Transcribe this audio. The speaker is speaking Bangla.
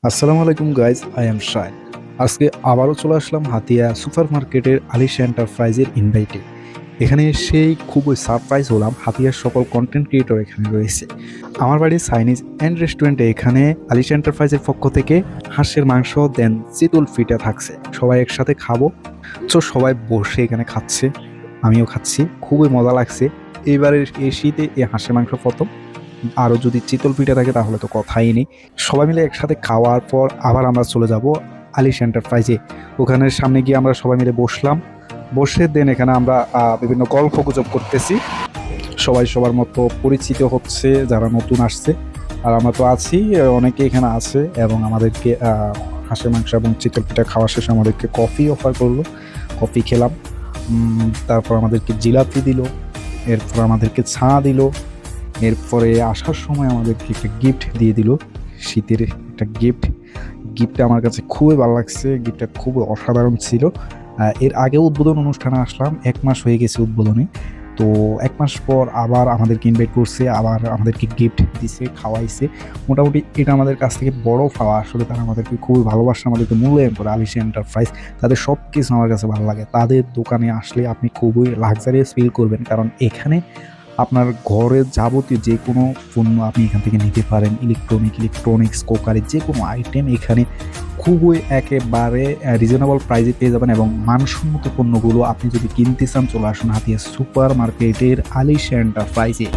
আসসালামু আলাইকুম গাইজ, আই এম শাইন। আজকে আবারও চলে আসলাম হাতিয়া সুপার মার্কেটের আলিশা এন্টারপ্রাইজের ইনভাইটে। এখানে এসেই খুবই সারপ্রাইজ হলাম, হাতিয়ার সকল কন্টেন্ট ক্রিয়েটর এখানে রয়েছে। আমার বাড়ির চাইনিজ অ্যান্ড রেস্টুরেন্টে এখানে আলিশা এন্টারপ্রাইজের পক্ষ থেকে হাঁসের মাংস দেন চিতল ফিটা থাকছে, সবাই একসাথে খাবো। তো সবাই বসে এখানে খাচ্ছে, আমিও খাচ্ছি, খুবই মজা লাগছে। এইবারের এই শীতে এই হাঁসের মাংস প্রথম, আরও যদি চিতল পিঠা থাকে তাহলে তো কথাই নেই। সবাই মিলে একসাথে খাওয়ার পর আবার আমরা চলে যাব আলিশ এন্টারপ্রাইজে। ওখানের সামনে গিয়ে আমরা সবাই মিলে বসলাম, বসে দেন এখানে আমরা বিভিন্ন গল্প গুজব করতেছি। সবাই সবার মতো পরিচিত হচ্ছে যারা নতুন আসছে, আর আমরা তো আছি, অনেকে এখানে আছে। এবং আমাদেরকে হাঁসের মাংস এবং চিতল পিঠা খাওয়া শেষে আমাদেরকে কফি অফার করলো, কফি খেলাম। তারপর আমাদেরকে জিলাপি দিল, এরপর আমাদেরকে ছা দিল। এরপরে আসার সময় আমাদেরকে একটা গিফট দিয়ে দিল, শীতের একটা গিফট। গিফটটা আমার কাছে খুবই ভালো লাগছে, গিফটটা খুবই অসাধারণ ছিল। এর আগেও উদ্বোধন অনুষ্ঠানে আসলাম, 1 মাস হয়ে গেছে উদ্বোধনে। তো 1 মাস পর আবার আমাদেরকে ইনভাইট করছে, আবার আমাদেরকে গিফট দিছে, খাওয়াইছে। মোটামুটি এটা আমাদের কাছ থেকে বড় পাওয়া। আসলে তারা আমাদেরকে খুবই ভালোবাসে, আমাদেরকে মূল্যায়ন করে আলিশা এন্টারপ্রাইজ। তাদের সব কিছু আমার কাছে ভালো লাগে। তাদের দোকানে আসলে আপনি খুবই লাক্সারিয়াস ফিল করবেন, কারণ এখানে আপনার ঘরের যাবতীয় যে কোনো পণ্য আপনি এখান থেকে নিতে পারেন। ইলেকট্রনিক্স, কুকারের যে কোনো আইটেম এখানে খুবই একেবারে রিজনেবল প্রাইসে পেয়ে যাবেন। এবং মানসম্মত পণ্যগুলো আপনি যদি কিনতে চান, চলে আসুন হাতিয়া সুপার মার্কেটের আলিশা এন্টারপ্রাইজে।